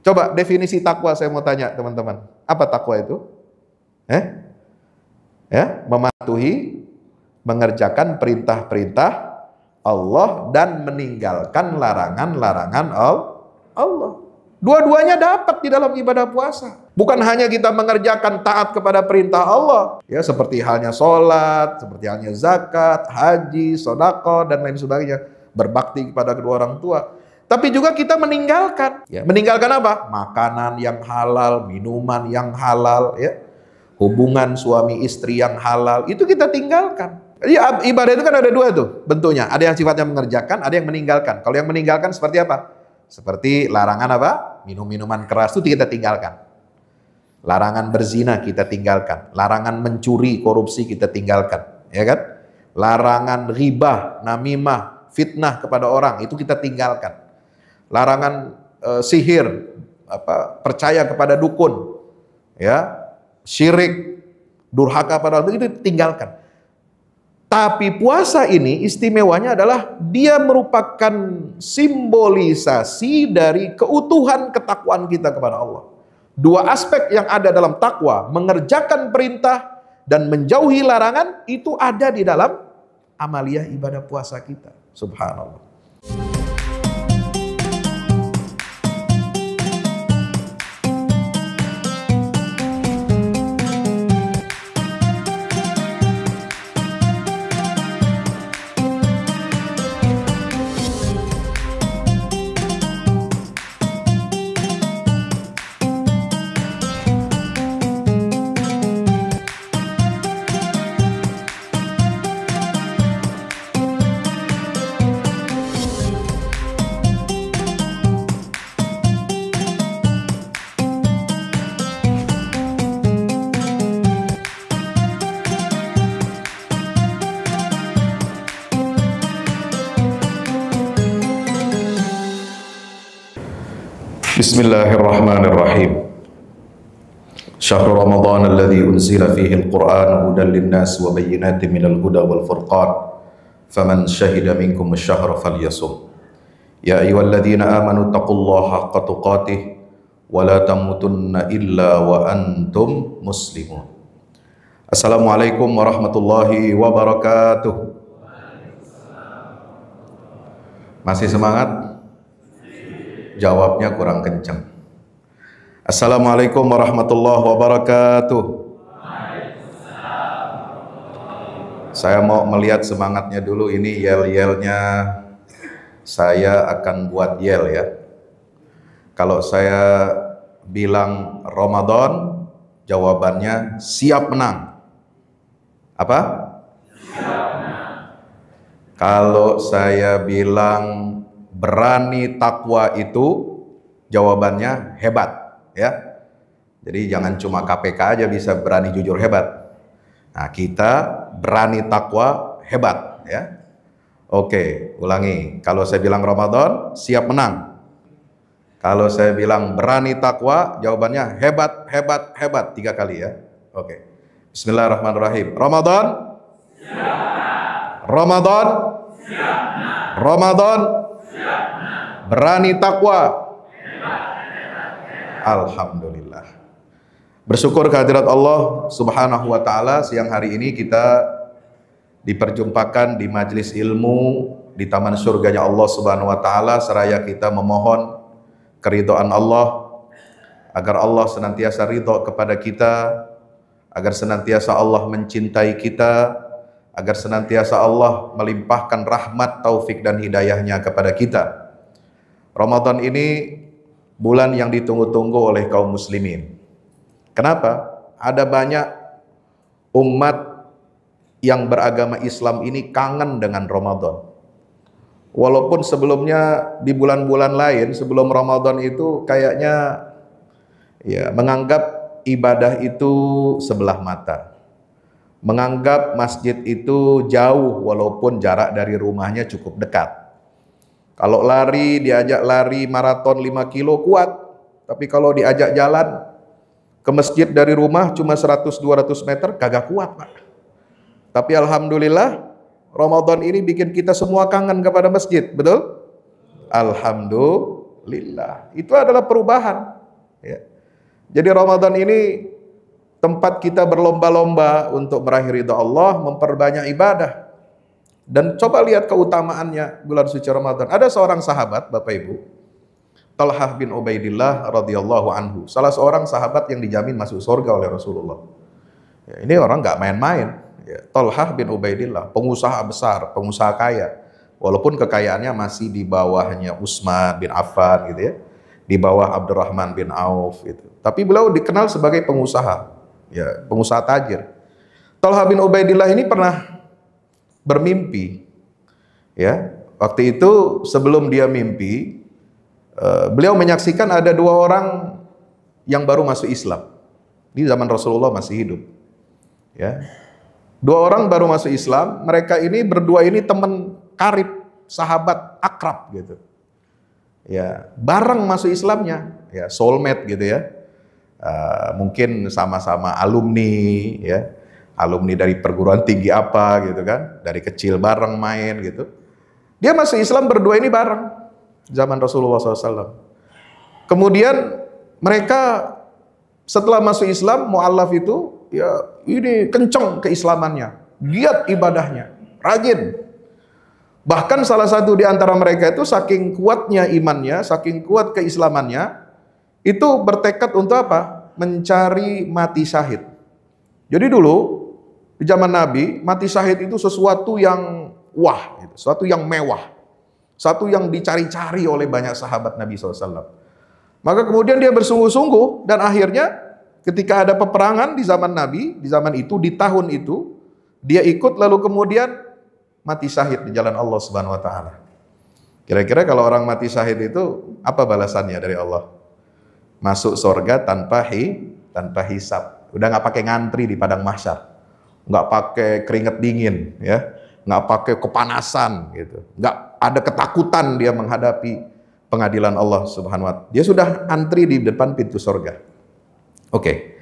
Coba definisi takwa saya mau tanya teman-teman. Apa takwa itu? Ya, mematuhi, mengerjakan perintah-perintah Allah dan meninggalkan larangan-larangan Allah. Dua-duanya dapat di dalam ibadah puasa. Bukan hanya kita mengerjakan taat kepada perintah Allah, ya seperti halnya sholat, seperti halnya zakat, haji, sedekah dan lain sebagainya, berbakti kepada kedua orang tua. Tapi juga kita meninggalkan, ya meninggalkan apa? Makanan yang halal, minuman yang halal, ya hubungan suami istri yang halal itu kita tinggalkan. Jadi ibadah itu kan ada dua tuh bentuknya. Ada yang sifatnya mengerjakan, ada yang meninggalkan. Kalau yang meninggalkan seperti apa? Seperti larangan apa? Minum-minuman keras itu kita tinggalkan. Larangan berzina kita tinggalkan. Larangan mencuri, korupsi kita tinggalkan, ya kan? Larangan ghibah, namimah, fitnah kepada orang itu kita tinggalkan. Larangan sihir, percaya kepada dukun, ya, syirik, durhaka pada Allah itu tinggalkan. Tapi puasa ini istimewanya adalah dia merupakan simbolisasi dari keutuhan ketakwaan kita kepada Allah. Dua aspek yang ada dalam takwa, mengerjakan perintah dan menjauhi larangan, itu ada di dalam amaliyah ibadah puasa kita. Subhanallah. Bismillahirrahmanirrahim. Syahrul Ramadan alladzi unzila fihi al-Qur'an hudan lin-nas wa bayyinatin minal huda wal furqan. Faman syahida minkum asy-syahra falyasum. Ya ayyuhalladzina amanu taqullaha haqqa tuqatih wa la tamutunna illa wa antum muslimun. Assalamualaikum warahmatullahi wabarakatuh. Masih semangat? Jawabnya kurang kencang. Assalamualaikum warahmatullahi wabarakatuh. Saya mau melihat semangatnya dulu. Ini yel-yelnya. Saya akan buat yel ya. Kalau saya bilang Ramadan, jawabannya siap menang. Apa? Siap menang. Kalau saya bilang berani takwa itu, jawabannya hebat ya. Jadi jangan cuma KPK aja bisa berani jujur hebat. Nah, kita berani takwa hebat ya. Oke, ulangi. Kalau saya bilang Ramadan, siap menang. Kalau saya bilang berani takwa, jawabannya hebat, hebat, hebat 3 kali ya. Oke. Bismillahirrahmanirrahim. Ramadan siap menang. Ramadan siap menang. Ramadan berani takwa. Alhamdulillah. Bersyukur kehadirat Allah Subhanahu wa taala, siang hari ini kita diperjumpakan di majelis ilmu di taman surganya Allah Subhanahu wa taala, seraya kita memohon keridhaan Allah agar Allah senantiasa ridho kepada kita, agar senantiasa Allah mencintai kita, agar senantiasa Allah melimpahkan rahmat, taufik dan hidayahnya kepada kita. Ramadan ini bulan yang ditunggu-tunggu oleh kaum muslimin. Kenapa? Ada banyak umat yang beragama Islam ini kangen dengan Ramadan. Walaupun sebelumnya di bulan-bulan lain sebelum Ramadan itu kayaknya ya menganggap ibadah itu sebelah mata. Menganggap masjid itu jauh walaupun jarak dari rumahnya cukup dekat. Kalau lari, diajak lari maraton 5 kilo kuat. Tapi kalau diajak jalan ke masjid dari rumah cuma 100-200 meter, kagak kuat Pak. Tapi alhamdulillah Ramadan ini bikin kita semua kangen kepada masjid, betul? Alhamdulillah. lillah. Itu adalah perubahan. Ya. Jadi Ramadan ini tempat kita berlomba-lomba untuk meraih ridha Allah, memperbanyak ibadah. Dan coba lihat keutamaannya bulan suci Ramadan. Ada seorang sahabat, Bapak Ibu, Talhah bin Ubaidillah radhiyallahu anhu, salah seorang sahabat yang dijamin masuk surga oleh Rasulullah. Ya, ini orang nggak main-main. Ya, Talhah bin Ubaidillah, pengusaha besar, pengusaha kaya. Walaupun kekayaannya masih di bawahnya Utsman bin Affan gitu ya, di bawah Abdurrahman bin Auf gitu. Tapi beliau dikenal sebagai pengusaha, ya, pengusaha tajir. Talhah bin Ubaidillah ini pernah bermimpi, ya. Waktu itu sebelum dia mimpi, beliau menyaksikan ada dua orang yang baru masuk Islam di zaman Rasulullah masih hidup. Ya, dua orang baru masuk Islam. Mereka ini berdua ini teman karib, sahabat akrab gitu. Ya, bareng masuk Islamnya, ya, soulmate gitu ya. Mungkin sama-sama alumni, ya, alumni dari perguruan tinggi apa gitu kan, dari kecil bareng main gitu. Dia masuk Islam berdua ini bareng zaman Rasulullah SAW. Kemudian mereka setelah masuk Islam, mu'allaf itu, ya ini kenceng keislamannya, giat ibadahnya, rajin. Bahkan salah satu di antara mereka itu saking kuatnya imannya, saking kuat keislamannya, itu bertekad untuk apa? Mencari mati syahid. Jadi dulu di zaman Nabi, mati syahid itu sesuatu yang wah, sesuatu yang mewah, satu yang dicari-cari oleh banyak sahabat Nabi SAW. Maka kemudian dia bersungguh-sungguh dan akhirnya ketika ada peperangan di zaman Nabi, di zaman itu, di tahun itu, dia ikut lalu kemudian mati syahid di jalan Allah Subhanahu wa taala. Kira-kira kalau orang mati syahid itu apa balasannya dari Allah? Masuk surga tanpa hisab. Udah nggak pakai ngantri di padang mahsyar. Nggak pakai keringat dingin, ya. Nggak pakai kepanasan gitu. Nggak ada ketakutan dia menghadapi pengadilan Allah Subhanahu wa taala. Dia sudah antri di depan pintu surga. Oke.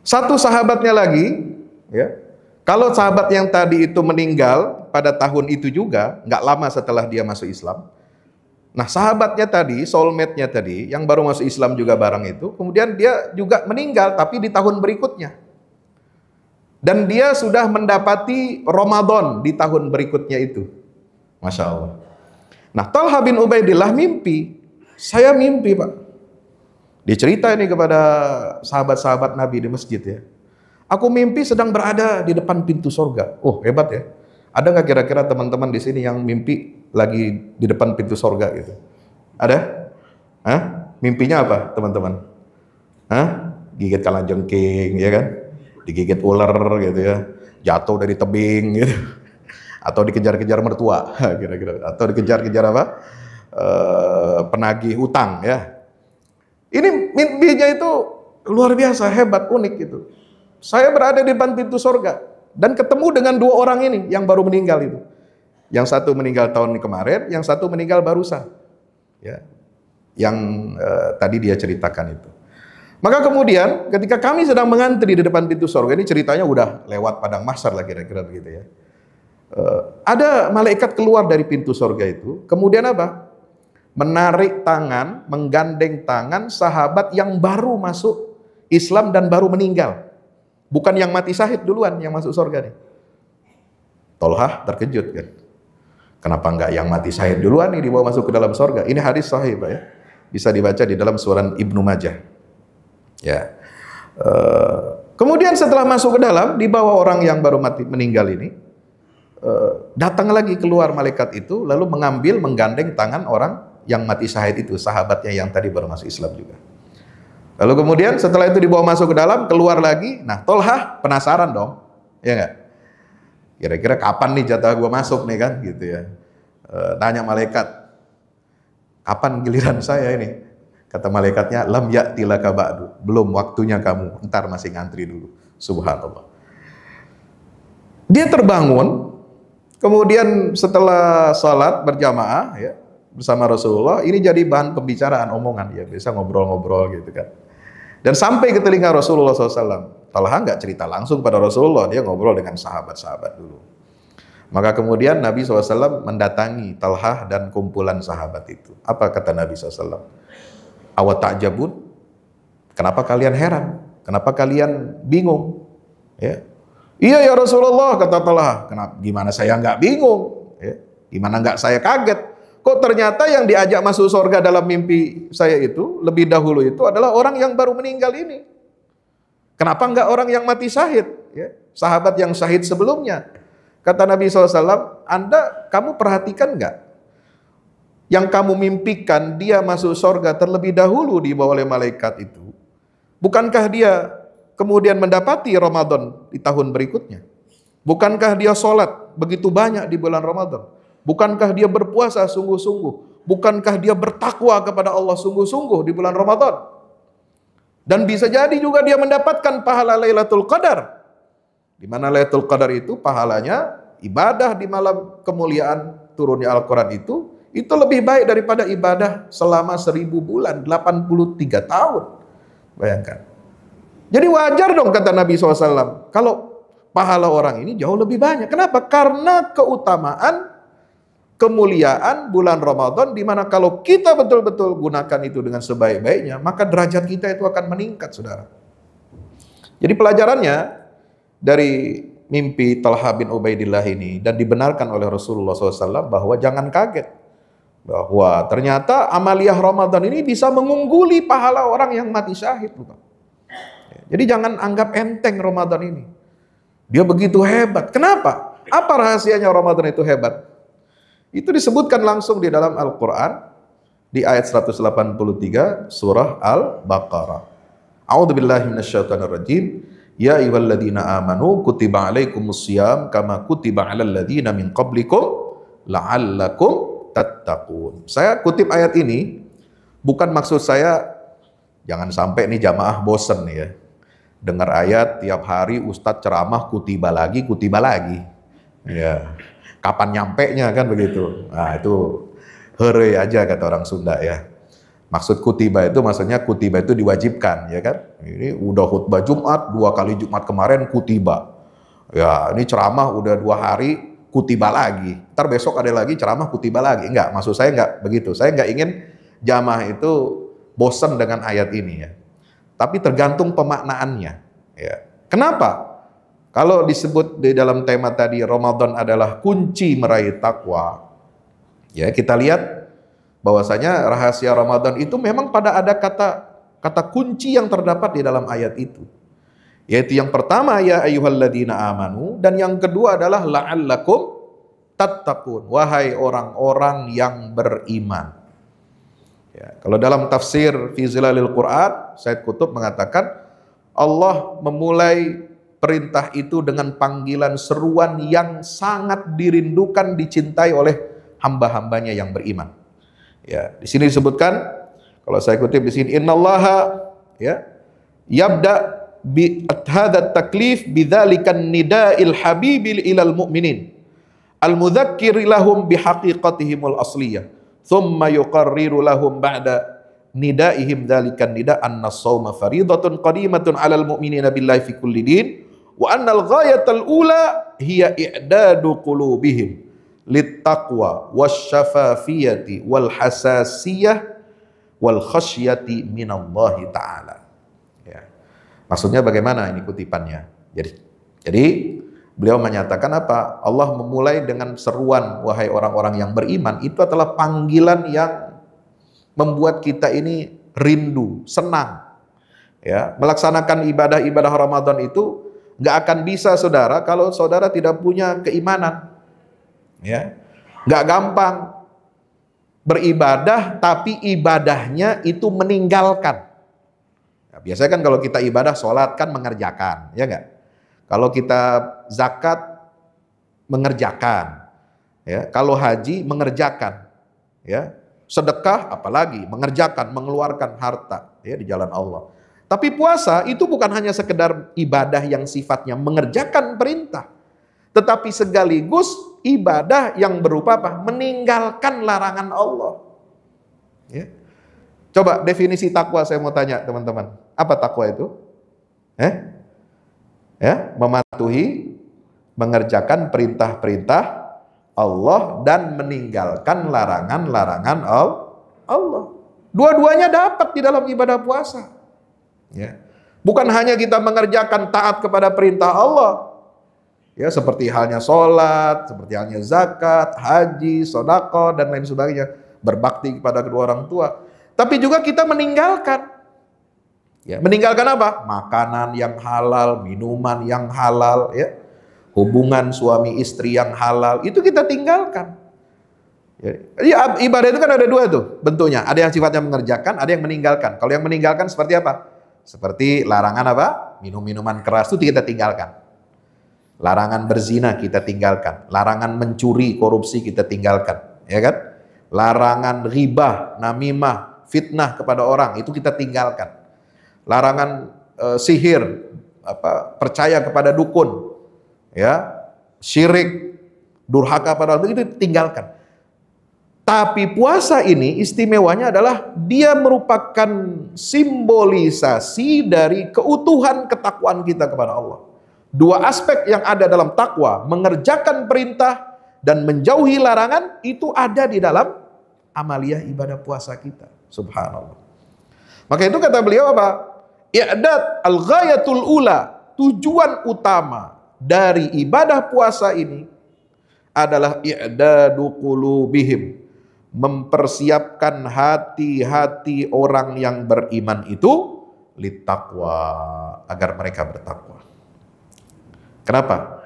Satu sahabatnya lagi, ya. Kalau sahabat yang tadi itu meninggal pada tahun itu juga, nggak lama setelah dia masuk Islam. Nah, sahabatnya tadi, soulmate-nya tadi, yang baru masuk Islam juga bareng itu, kemudian dia juga meninggal, tapi di tahun berikutnya. Dan dia sudah mendapati Ramadan di tahun berikutnya itu. Masya Allah. Nah, Talha bin Ubaidillah mimpi. Saya mimpi, Pak. Dia cerita ini kepada sahabat-sahabat Nabi di masjid ya. Aku mimpi sedang berada di depan pintu surga. Oh, hebat ya. Ada nggak kira-kira teman-teman di sini yang mimpi lagi di depan pintu surga gitu? Ada? Hah? Mimpinya apa, teman-teman? Hah? Gigit kalajengking, ya kan? Digigit ular gitu ya. Jatuh dari tebing gitu. Atau dikejar-kejar mertua, kira-kira. Atau dikejar-kejar apa? Penagih utang, ya. Ini mimpinya itu luar biasa, hebat, unik gitu. Saya berada di depan pintu surga dan ketemu dengan dua orang ini yang baru meninggal itu. Yang satu meninggal tahun kemarin, yang satu meninggal barusan. Ya. Yang tadi dia ceritakan itu. Maka kemudian ketika kami sedang mengantri di depan pintu surga, ini ceritanya udah lewat padang mahsyar lah kira-kira begitu ya. Ada malaikat keluar dari pintu surga itu, kemudian apa? Menarik tangan, menggandeng tangan sahabat yang baru masuk Islam dan baru meninggal. Bukan yang mati syahid duluan yang masuk surga nih. Talhah terkejut kan. Kenapa enggak yang mati syahid duluan nih dibawa masuk ke dalam surga? Ini hadis sahih Pak ya. Bisa dibaca di dalam surat Ibnu Majah. Ya. Kemudian setelah masuk ke dalam, dibawa orang yang baru mati meninggal ini, datang lagi keluar malaikat itu, lalu mengambil, menggandeng tangan orang yang mati syahid itu, sahabatnya yang tadi baru masuk Islam juga. Lalu kemudian setelah itu dibawa masuk ke dalam, keluar lagi. Nah, Talhah penasaran dong, ya nggak? Kira-kira kapan nih jatah gua masuk nih kan, gitu ya. Nanya malaikat, kapan giliran saya ini? Kata malaikatnya, lam ya'ti laka ba'du, belum waktunya kamu, ntar masih ngantri dulu. Subhanallah. Dia terbangun, kemudian setelah sholat berjamaah ya bersama Rasulullah, ini jadi bahan pembicaraan omongan ya, bisa ngobrol-ngobrol gitu kan. Dan sampai ke telinga Rasulullah SAW. Talha nggak cerita langsung pada Rasulullah, dia ngobrol dengan sahabat-sahabat dulu. Maka kemudian Nabi SAW mendatangi Talhah dan kumpulan sahabat itu. Apa kata Nabi SAW? Awa ta'jabun? Kenapa kalian heran? Kenapa kalian bingung? Ya. Iya ya Rasulullah, kata Talhah. Gimana saya nggak bingung? Ya. Gimana nggak saya kaget? Kok ternyata yang diajak masuk surga dalam mimpi saya itu, lebih dahulu itu adalah orang yang baru meninggal ini. Kenapa nggak orang yang mati syahid? Ya. Sahabat yang syahid sebelumnya. Kata Nabi SAW, kamu perhatikan nggak? Yang kamu mimpikan dia masuk surga terlebih dahulu dibawa oleh malaikat itu. Bukankah dia kemudian mendapati Ramadan di tahun berikutnya? Bukankah dia sholat begitu banyak di bulan Ramadan? Bukankah dia berpuasa sungguh-sungguh? Bukankah dia bertakwa kepada Allah sungguh-sungguh di bulan Ramadan? Dan bisa jadi juga dia mendapatkan pahala Lailatul Qadar. Di mana Lailatul Qadar itu pahalanya ibadah di malam kemuliaan turunnya Al-Quran itu lebih baik daripada ibadah selama 1000 bulan, 83 tahun. Bayangkan. Jadi wajar dong kata Nabi SAW, kalau pahala orang ini jauh lebih banyak. Kenapa? Karena keutamaan, kemuliaan bulan Ramadan, di mana kalau kita betul-betul gunakan itu dengan sebaik-baiknya, maka derajat kita itu akan meningkat, saudara. Jadi pelajarannya dari mimpi Talha bin Ubaidillah ini, dan dibenarkan oleh Rasulullah SAW, bahwa jangan kaget, bahwa ternyata amaliyah Ramadan ini bisa mengungguli pahala orang yang mati syahid. Jadi jangan anggap enteng Ramadan ini. Dia begitu hebat. Kenapa? Apa rahasianya Ramadan itu hebat? Itu disebutkan langsung di dalam Al-Quran di ayat 183 surah Al-Baqarah. A'udzubillahi minasyaitonirrajim. Ya ayyuhalladzina amanu kutiba alaikumusiyam kama kutiba alal ladzina min qablikum la'allakum tattaqun. Saya kutip ayat ini, bukan maksud saya jangan sampai nih jamaah bosen nih ya. Dengar ayat tiap hari ustadz ceramah kutiba lagi. Ya. Kapan nyampenya kan begitu. Nah, itu heureuy aja kata orang Sunda ya. Maksud kutiba itu maksudnya kutiba itu diwajibkan ya kan. Ini udah khutbah Jumat, 2 kali Jumat kemarin kutiba. Ya, ini ceramah udah 2 hari kutiba lagi. Ntar besok ada lagi ceramah kutiba lagi. Enggak, maksud saya enggak begitu. Saya enggak ingin jamaah itu bosan dengan ayat ini ya. Tapi tergantung pemaknaannya ya. Kenapa? Kalau disebut di dalam tema tadi Ramadan adalah kunci meraih takwa. Ya, kita lihat bahwasanya rahasia Ramadan itu memang pada ada kata kunci yang terdapat di dalam ayat itu. Yaitu yang pertama ya ayyuhalladzina amanu, dan yang kedua adalah la'allakum tattaqun, wahai orang-orang yang beriman. Ya, kalau dalam tafsir fi zilalil Quran, Said Qutb mengatakan Allah memulai perintah itu dengan panggilan seruan yang sangat dirindukan, dicintai oleh hamba-hambanya yang beriman. Ya, di sini disebutkan, kalau saya kutip di sini, innallaha ya yabda bi hadza taklif bidzalikan nida'il habibil ilal mu'minin al-mudzakkir lahum bihaqiqatihimul asliyah thumma yuqarriru lahum ba'da nida'ihim dzalikan nida' anna as-shauma fariidatun qadimatun 'alal mu'minina billahi fi kulli din wa annal ghayatal ula hiya i'dadu qulubihim littaqwa wasyafafiyati wal hasasiyah wal khasyati minallahi ta'ala. Ya. Maksudnya bagaimana ini kutipannya? Jadi beliau menyatakan apa? Allah memulai dengan seruan wahai orang-orang yang beriman, itu adalah panggilan yang membuat kita ini rindu, senang. Ya, melaksanakan ibadah-ibadah Ramadan itu nggak akan bisa saudara kalau saudara tidak punya keimanan. Ya, nggak gampang beribadah tapi ibadahnya itu meninggalkan. Nah, biasanya kan kalau kita ibadah sholat kan mengerjakan, ya nggak? Kalau kita zakat mengerjakan, ya. Kalau haji mengerjakan, ya. Sedekah apalagi mengerjakan, mengeluarkan harta, ya, di jalan Allah. Tapi puasa itu bukan hanya sekedar ibadah yang sifatnya mengerjakan perintah, tetapi sekaligus ibadah yang berupa apa? Meninggalkan larangan Allah. Ya. Coba definisi takwa saya mau tanya teman-teman. Apa takwa itu? Ya, mematuhi, mengerjakan perintah-perintah Allah dan meninggalkan larangan-larangan Allah. Dua-duanya dapat di dalam ibadah puasa. Ya. Bukan hanya kita mengerjakan taat kepada perintah Allah, ya, seperti halnya sholat, seperti halnya zakat, haji, sedekah dan lain sebagainya, berbakti kepada kedua orang tua, tapi juga kita meninggalkan, ya, meninggalkan apa? Makanan yang halal, minuman yang halal, ya, hubungan suami istri yang halal, itu kita tinggalkan. Ya, ibadah itu kan ada dua tuh bentuknya, ada yang sifatnya mengerjakan, ada yang meninggalkan. Kalau yang meninggalkan seperti apa? Seperti larangan apa? Minum-minuman keras itu kita tinggalkan. Larangan berzina kita tinggalkan. Larangan mencuri, korupsi kita tinggalkan. Ya kan? Larangan ghibah, namimah, fitnah kepada orang itu kita tinggalkan. Larangan sihir, percaya kepada dukun, ya, syirik, durhaka pada orang itu tinggalkan. Tapi puasa ini istimewanya adalah dia merupakan simbolisasi dari keutuhan ketakwaan kita kepada Allah. Dua aspek yang ada dalam takwa, mengerjakan perintah dan menjauhi larangan, itu ada di dalam amaliyah ibadah puasa kita. Subhanallah. Maka itu kata beliau apa? I'dad al-ghayatul ula, tujuan utama dari ibadah puasa ini adalah i'dadu qulubihim, mempersiapkan hati-hati orang yang beriman itu littaqwa, agar mereka bertakwa. Kenapa?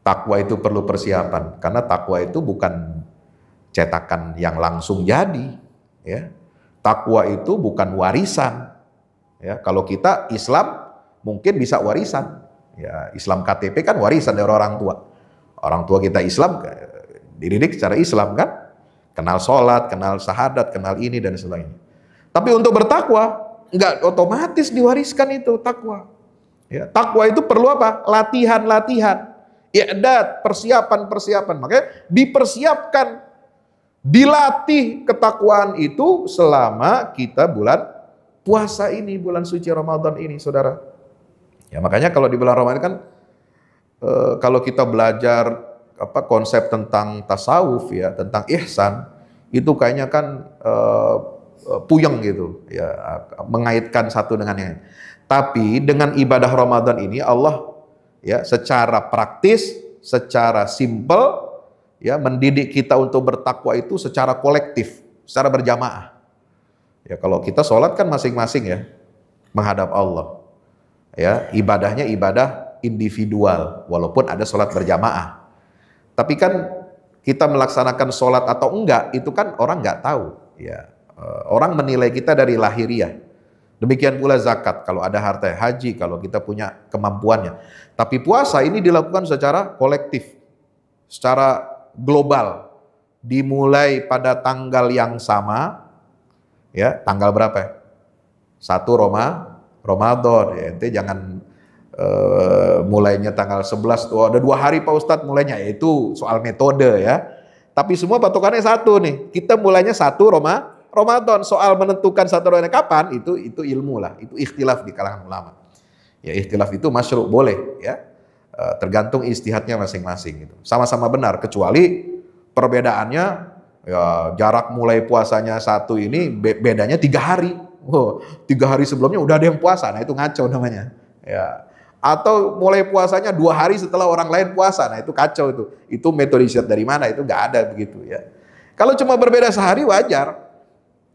Takwa itu perlu persiapan, karena takwa itu bukan cetakan yang langsung jadi, ya. Takwa itu bukan warisan, ya. Kalau kita Islam mungkin bisa warisan, ya. Islam KTP kan warisan dari orang tua. Orang tua kita Islam, dididik secara Islam kan, kenal sholat, kenal syahadat, kenal ini dan sebagainya. Tapi untuk bertakwa nggak otomatis diwariskan itu takwa. Ya, takwa itu perlu apa? Latihan-latihan, i'dad, persiapan-persiapan. Makanya dipersiapkan, dilatih ketakwaan itu selama kita bulan puasa ini, bulan suci Ramadan ini, saudara. Ya, makanya kalau di bulan Ramadan kan, kalau kita belajar konsep tentang tasawuf, ya, tentang ihsan, itu kayaknya kan puyeng gitu, ya, mengaitkan satu dengan yang lain. Tapi dengan ibadah Ramadan ini Allah, ya, secara praktis, secara simpel, ya, mendidik kita untuk bertakwa itu secara kolektif, secara berjamaah. Ya, kalau kita sholat kan masing-masing, ya, menghadap Allah. Ya, ibadahnya ibadah individual, walaupun ada sholat berjamaah. Tapi kan kita melaksanakan sholat atau enggak, itu kan orang nggak tahu. Ya, orang menilai kita dari lahiriah. Demikian pula zakat, kalau ada harta, haji, kalau kita punya kemampuannya. Tapi puasa ini dilakukan secara kolektif, secara global. Dimulai pada tanggal yang sama, ya, tanggal berapa ya? 1 Ramadan, ya, ente jangan mulainya tanggal 11, ada 2 hari Pak Ustadz mulainya, itu soal metode, ya. Tapi semua patokannya satu nih, kita mulainya 1 Ramadan. Soal menentukan 1 Ramadan kapan, itu ilmu lah, itu ikhtilaf di kalangan ulama. Ya, ikhtilaf itu masyru', boleh, ya, tergantung ijtihadnya masing-masing gitu. Sama-sama benar, kecuali perbedaannya, ya, jarak mulai puasanya 1 ini bedanya 3 hari. 3 hari sebelumnya udah ada yang puasa, nah itu ngaco namanya, ya. Atau mulai puasanya 2 hari setelah orang lain puasa, nah itu kacau itu. Itu metode riset dari mana? Itu nggak ada begitu, ya. Kalau cuma berbeda sehari wajar,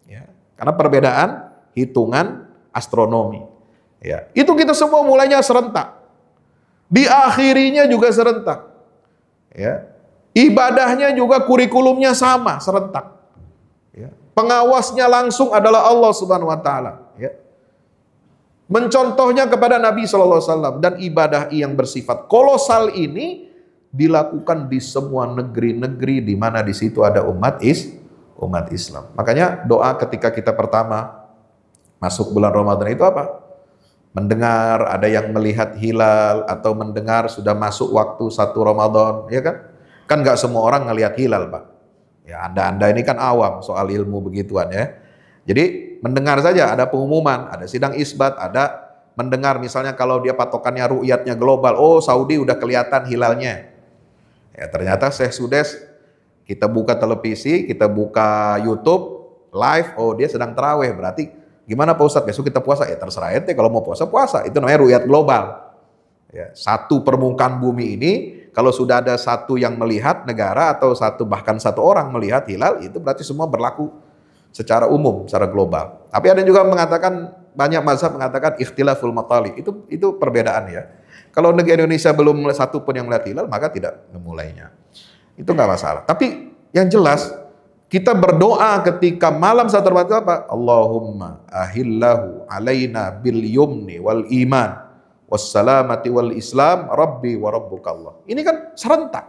ya, karena perbedaan hitungan astronomi, ya. Itu kita semua mulainya serentak, diakhirinya juga serentak, ya. Ibadahnya juga kurikulumnya sama, serentak, ya. Pengawasnya langsung adalah Allah Subhanahu wa taala, ya. Mencontohnya kepada Nabi SAW, dan ibadah yang bersifat kolosal ini dilakukan di semua negeri-negeri di mana di situ ada umat Islam. Makanya doa ketika kita pertama masuk bulan Ramadan itu apa? Mendengar ada yang melihat hilal, atau mendengar sudah masuk waktu 1 Ramadan, ya kan? Kan nggak semua orang ngelihat hilal, Pak. Ya, Anda ini kan awam soal ilmu begituan, ya. Jadi mendengar saja ada pengumuman, ada sidang isbat, ada mendengar misalnya kalau dia patokannya ru'yatnya global, oh Saudi udah kelihatan hilalnya. Ya ternyata Syekh Sudes, kita buka televisi, kita buka YouTube, live, oh dia sedang tarawih, berarti gimana Pak Ustadz, besok kita puasa? Ya terserah ente, kalau mau puasa, puasa. Itu namanya ru'yat global. Ya, satu permukaan bumi ini, kalau sudah ada satu yang melihat negara atau bahkan satu orang melihat hilal, itu berarti semua berlaku secara umum, secara global. Tapi ada juga mengatakan, banyak mazhab mengatakan ikhtilaful matali, itu perbedaan ya. Kalau negara Indonesia belum satu pun yang melihat hilal, maka tidak memulainya. Itu nggak masalah. Tapi yang jelas, kita berdoa ketika malam saat terbentuk apa? Allahumma ahillahu alaina bil yumni wal iman wassalamati wal islam rabbi wa rabbuka Allah. Ini kan serentak.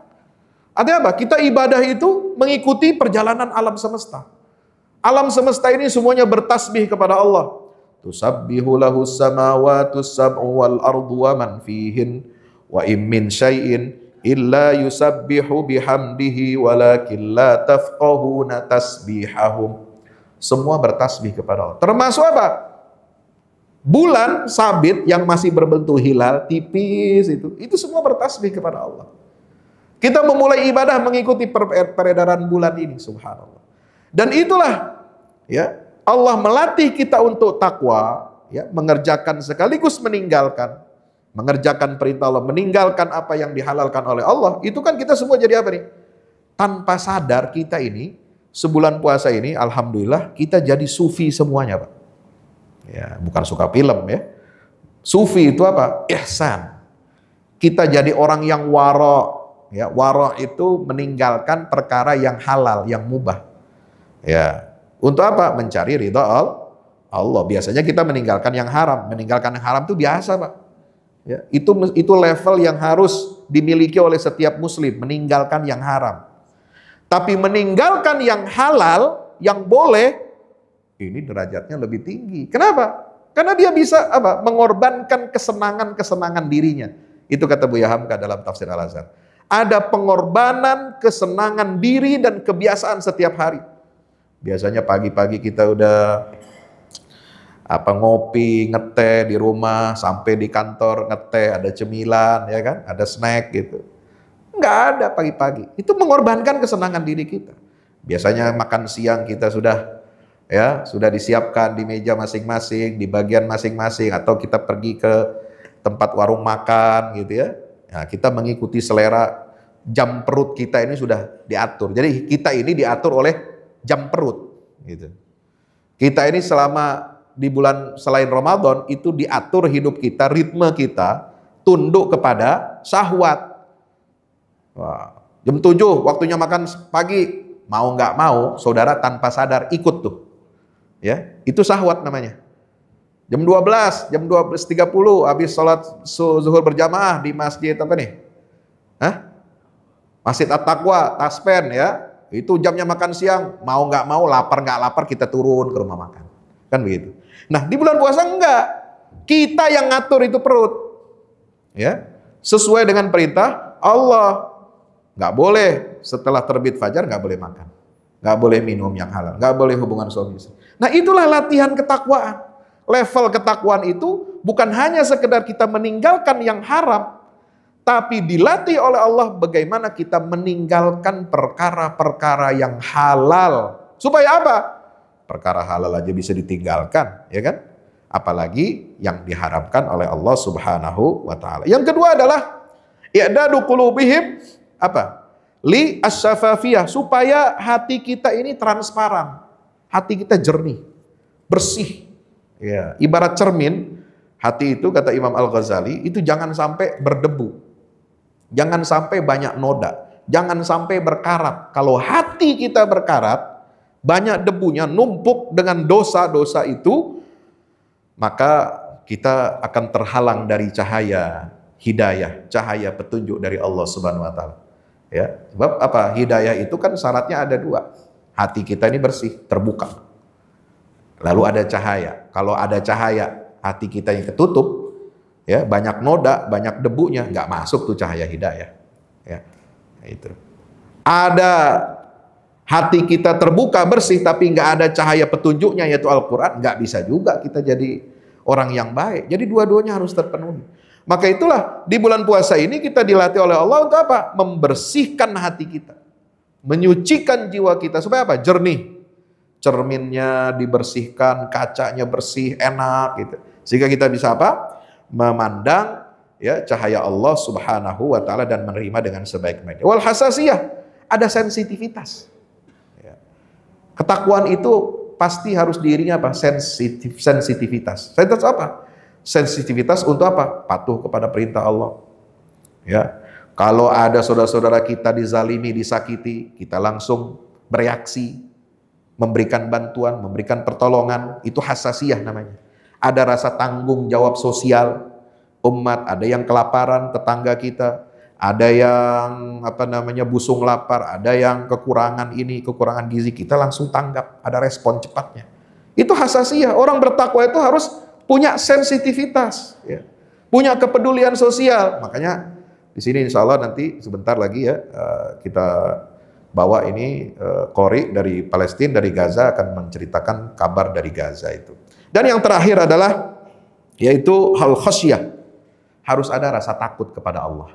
Artinya apa? Kita ibadah itu mengikuti perjalanan alam semesta. Alam semesta ini semuanya bertasbih kepada Allah. Tusabbihu lahu samawati sab'u wal ardu wa man fihin wa im min syai'in illa yusabbihu bihamdihi walakin la tafqahuna tasbihahum. Semua bertasbih kepada Allah. Termasuk apa? Bulan sabit yang masih berbentuk hilal tipis itu semua bertasbih kepada Allah. Kita memulai ibadah mengikuti peredaran bulan ini, subhanallah. Dan itulah ya, Allah melatih kita untuk takwa, ya, mengerjakan sekaligus meninggalkan, mengerjakan perintah Allah, meninggalkan apa yang dihalalkan oleh Allah. Itu kan kita semua jadi apa nih? Tanpa sadar kita ini sebulan puasa ini, alhamdulillah kita jadi sufi semuanya, Pak. Ya, bukan suka film ya. Sufi itu apa? Ihsan. Kita jadi orang yang wara. Ya, wara itu meninggalkan perkara yang halal, yang mubah. Ya, untuk apa? Mencari ridha Allah. Biasanya kita meninggalkan yang haram. Meninggalkan yang haram itu biasa, Pak. Ya, itu level yang harus dimiliki oleh setiap muslim, meninggalkan yang haram. Tapi meninggalkan yang halal, yang boleh, ini derajatnya lebih tinggi. Kenapa? Karena dia bisa apa? Mengorbankan kesenangan-kesenangan dirinya. Itu kata Buya Hamka dalam tafsir Al-Azhar. Ada pengorbanan kesenangan diri dan kebiasaan setiap hari. Biasanya pagi-pagi kita udah ngopi, ngeteh di rumah, sampai di kantor ngeteh, ada cemilan, ya kan? Ada snack gitu. Nggak ada pagi-pagi. Itu mengorbankan kesenangan diri kita. Biasanya makan siang kita sudah disiapkan di meja masing-masing, di bagian masing-masing, atau kita pergi ke tempat warung makan gitu ya. Nah, kita mengikuti selera jam perut kita ini sudah diatur. Jadi kita ini diatur oleh jam perut gitu. Kita ini selama di bulan selain Ramadan itu diatur hidup kita, ritme kita tunduk kepada syahwat. Wah, jam 7 waktunya makan pagi, mau nggak mau, saudara tanpa sadar ikut tuh. Ya, itu syahwat namanya. Jam 12, jam 12.30 habis sholat zuhur berjamaah di masjid apa nih? Masjid At-Taqwa, Taspen ya. Itu jamnya makan siang, mau nggak mau, lapar nggak lapar kita turun ke rumah makan. Kan begitu. Nah, di bulan puasa enggak. Kita yang ngatur itu perut. Ya. Sesuai dengan perintah Allah. Nggak boleh setelah terbit fajar nggak boleh makan. Nggak boleh minum yang halal, nggak boleh hubungan suami istri. Nah, itulah latihan ketakwaan. Level ketakwaan itu bukan hanya sekedar kita meninggalkan yang haram, tapi dilatih oleh Allah bagaimana kita meninggalkan perkara-perkara yang halal. Supaya apa? Perkara halal aja bisa ditinggalkan, ya kan? Apalagi yang diharamkan oleh Allah Subhanahu wa taala. Yang kedua adalah i'dadu qulubihim apa? Li asyafafiyah, supaya hati kita ini transparan, hati kita jernih, bersih. Ya, ibarat cermin, hati itu kata Imam Al-Ghazali itu jangan sampai berdebu, jangan sampai banyak noda, jangan sampai berkarat. Kalau hati kita berkarat, banyak debunya, numpuk dengan dosa-dosa itu, maka kita akan terhalang dari cahaya hidayah, cahaya petunjuk dari Allah Subhanahu wa taala. Ya, sebab apa? Hidayah itu kan syaratnya ada dua. Hati kita ini bersih, terbuka. Lalu ada cahaya. Kalau ada cahaya, hati kita yang ketutup, ya, banyak noda, banyak debunya, nggak masuk tuh cahaya hidayah. Ya, itu. Ada hati kita terbuka, bersih, tapi nggak ada cahaya petunjuknya yaitu Al-Quran, nggak bisa juga kita jadi orang yang baik. Jadi dua-duanya harus terpenuhi. Maka itulah di bulan puasa ini kita dilatih oleh Allah untuk apa? Membersihkan hati kita. Menyucikan jiwa kita supaya apa? Jernih. Cerminnya dibersihkan, kacanya bersih, enak gitu. Sehingga kita bisa apa? Memandang ya cahaya Allah Subhanahu wa taala dan menerima dengan sebaik-baiknya. Wal hasasiyah, ada sensitivitas. Ya. Ketakwaan itu pasti harus diiringi apa? Sensitivitas. Sensitivitas apa? Sensitivitas untuk apa? Patuh kepada perintah Allah. Ya. Kalau ada saudara-saudara kita dizalimi, disakiti, kita langsung bereaksi, memberikan bantuan, memberikan pertolongan, itu hasasiyah namanya. Ada rasa tanggung jawab sosial umat, ada yang kelaparan tetangga kita, ada yang busung lapar, ada yang kekurangan ini, kekurangan gizi, kita langsung tanggap, ada respon cepatnya. Itu hasasiyah. Orang bertakwa itu harus punya sensitivitas, ya. Punya kepedulian sosial. Makanya di sini insya Allah nanti sebentar lagi ya kita bawa ini Qori dari Palestina, dari Gaza akan menceritakan kabar dari Gaza itu. Dan yang terakhir adalah yaitu hal khasyah. Harus ada rasa takut kepada Allah.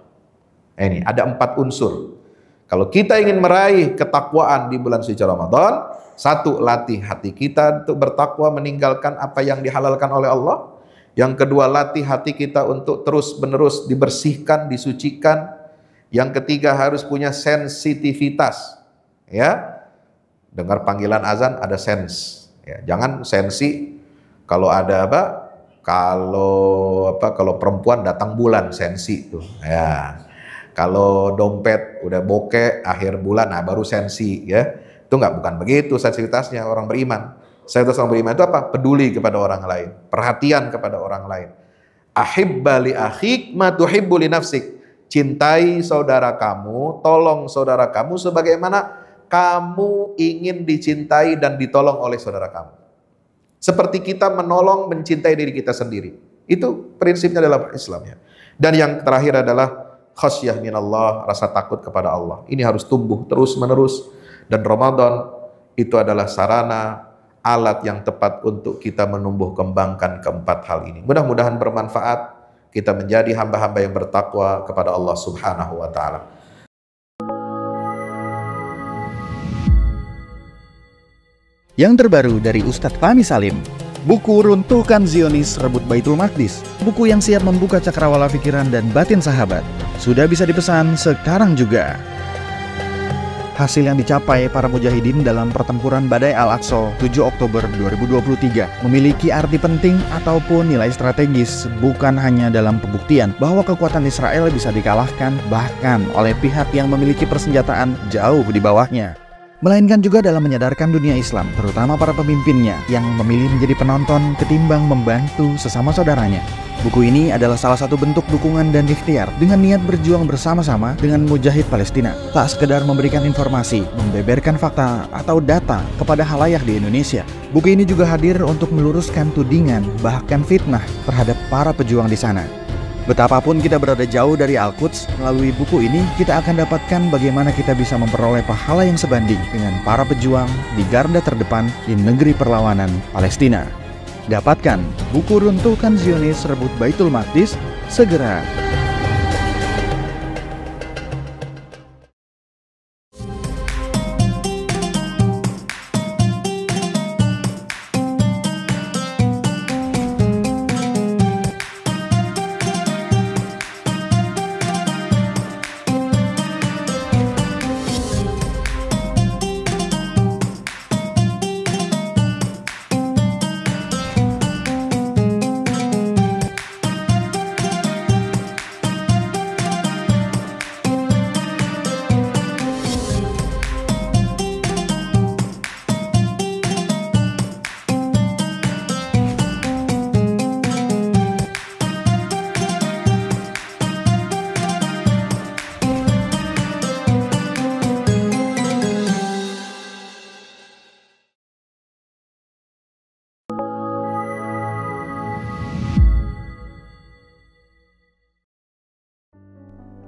Ini ada 4 unsur. Kalau kita ingin meraih ketakwaan di bulan suci Ramadan, 1, latih hati kita untuk bertakwa, meninggalkan apa yang dihalalkan oleh Allah. Yang kedua, latih hati kita untuk terus-menerus dibersihkan, disucikan. Yang ketiga, harus punya sensitivitas. Ya, dengar panggilan azan ada sens. Ya, jangan sensi kalau ada apa? Kalau perempuan datang bulan sensi tuh. Ya. Kalau dompet udah bokeh akhir bulan, nah baru sensi ya. Itu bukan begitu sensitivitasnya orang beriman. Sensitivitas orang beriman itu apa? Peduli kepada orang lain, perhatian kepada orang lain. Ahibba li akhik ma tuhibbu li nafsik. Cintai saudara kamu, tolong saudara kamu sebagaimana kamu ingin dicintai dan ditolong oleh saudara kamu. Seperti kita menolong, mencintai diri kita sendiri. Itu prinsipnya dalam Islamnya. Dan yang terakhir adalah khasyah minallah, rasa takut kepada Allah. Ini harus tumbuh terus-menerus. Dan Ramadan itu adalah sarana, alat yang tepat untuk kita menumbuh kembangkan keempat hal ini. Mudah-mudahan bermanfaat. Kita menjadi hamba-hamba yang bertakwa kepada Allah Subhanahu wa ta'ala. Yang terbaru dari Ustadz Fahmi Salim, buku Runtuhkan Zionis Rebut Baitul Maqdis, buku yang siap membuka cakrawala pikiran dan batin sahabat, sudah bisa dipesan sekarang juga. Hasil yang dicapai para mujahidin dalam pertempuran Badai Al-Aqsa 7 Oktober 2023 memiliki arti penting ataupun nilai strategis, bukan hanya dalam pembuktian bahwa kekuatan Israel bisa dikalahkan bahkan oleh pihak yang memiliki persenjataan jauh di bawahnya, melainkan juga dalam menyadarkan dunia Islam, terutama para pemimpinnya yang memilih menjadi penonton ketimbang membantu sesama saudaranya. Buku ini adalah salah satu bentuk dukungan dan ikhtiar dengan niat berjuang bersama-sama dengan mujahid Palestina. Tak sekedar memberikan informasi, membeberkan fakta atau data kepada khalayak di Indonesia. Buku ini juga hadir untuk meluruskan tudingan bahkan fitnah terhadap para pejuang di sana. Betapapun kita berada jauh dari Al-Quds, melalui buku ini kita akan dapatkan bagaimana kita bisa memperoleh pahala yang sebanding dengan para pejuang di garda terdepan di negeri perlawanan Palestina. Dapatkan buku Runtuhkan Zionis Rebut Baitul Maqdis segera.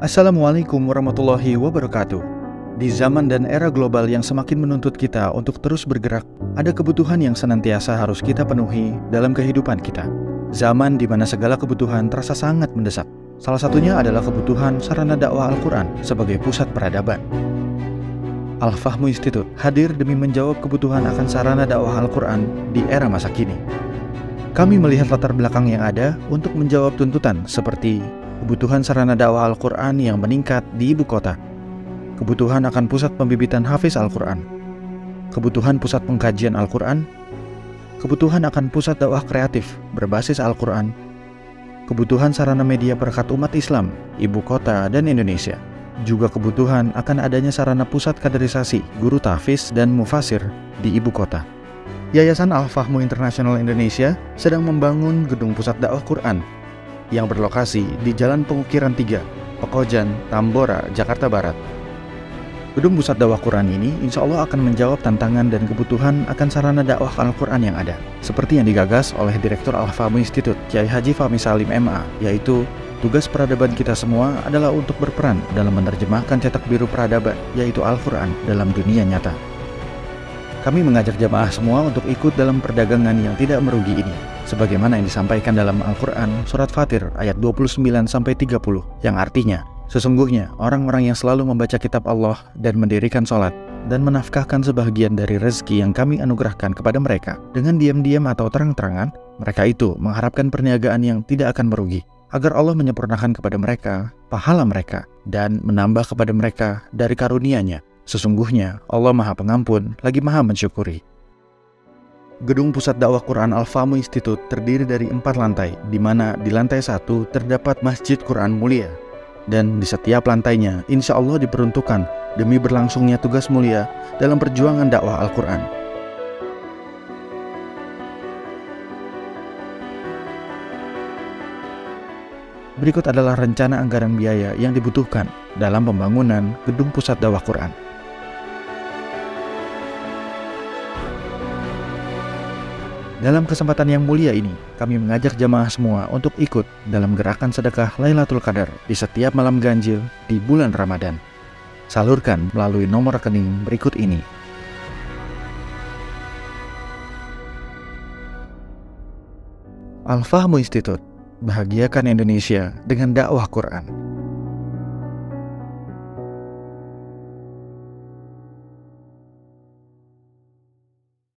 Assalamualaikum warahmatullahi wabarakatuh. Di zaman dan era global yang semakin menuntut kita untuk terus bergerak, ada kebutuhan yang senantiasa harus kita penuhi dalam kehidupan kita. Zaman di mana segala kebutuhan terasa sangat mendesak. Salah satunya adalah kebutuhan sarana dakwah Al-Quran sebagai pusat peradaban. Al-Fahmu Institute hadir demi menjawab kebutuhan akan sarana dakwah Al-Quran di era masa kini. Kami melihat latar belakang yang ada untuk menjawab tuntutan seperti kebutuhan sarana dakwah Al-Quran yang meningkat di ibu kota, kebutuhan akan pusat pembibitan hafiz Al-Quran, kebutuhan pusat pengkajian Al-Quran, kebutuhan akan pusat dakwah kreatif berbasis Al-Quran, kebutuhan sarana media perekat umat Islam, ibu kota dan Indonesia, juga kebutuhan akan adanya sarana pusat kaderisasi guru tahfiz dan mufasir di ibu kota. Yayasan Al-Fahmu International Indonesia sedang membangun gedung pusat dakwah Quran yang berlokasi di Jalan Pengukiran 3, Pekojan, Tambora, Jakarta Barat. Gedung pusat dakwah Quran ini insya Allah akan menjawab tantangan dan kebutuhan akan sarana dakwah Al-Quran yang ada, seperti yang digagas oleh Direktur Al-Fahmu Institute, Kiai Haji Fahmi Salim MA, yaitu tugas peradaban kita semua adalah untuk berperan dalam menerjemahkan cetak biru peradaban, yaitu Al-Quran, dalam dunia nyata. Kami mengajak jamaah semua untuk ikut dalam perdagangan yang tidak merugi ini, sebagaimana yang disampaikan dalam Al-Quran Surat Fatir ayat 29-30, yang artinya, sesungguhnya orang-orang yang selalu membaca kitab Allah dan mendirikan sholat, dan menafkahkan sebahagian dari rezeki yang kami anugerahkan kepada mereka, dengan diam-diam atau terang-terangan, mereka itu mengharapkan perniagaan yang tidak akan merugi, agar Allah menyempurnakan kepada mereka pahala mereka dan menambah kepada mereka dari karunia-Nya. Sesungguhnya Allah Maha Pengampun lagi Maha Mensyukuri. Gedung Pusat Dakwah Quran Al-Fahmu Institute terdiri dari 4 lantai, di mana di lantai 1 terdapat Masjid Quran Mulia, dan di setiap lantainya insya Allah diperuntukkan demi berlangsungnya tugas mulia dalam perjuangan dakwah Al-Quran. Berikut adalah rencana anggaran biaya yang dibutuhkan dalam pembangunan Gedung Pusat Dakwah Quran. Dalam kesempatan yang mulia ini, kami mengajak jamaah semua untuk ikut dalam gerakan sedekah Lailatul Qadar di setiap malam ganjil di bulan Ramadan. Salurkan melalui nomor rekening berikut ini. Al-Fahmu Institute, bahagiakan Indonesia dengan dakwah Quran.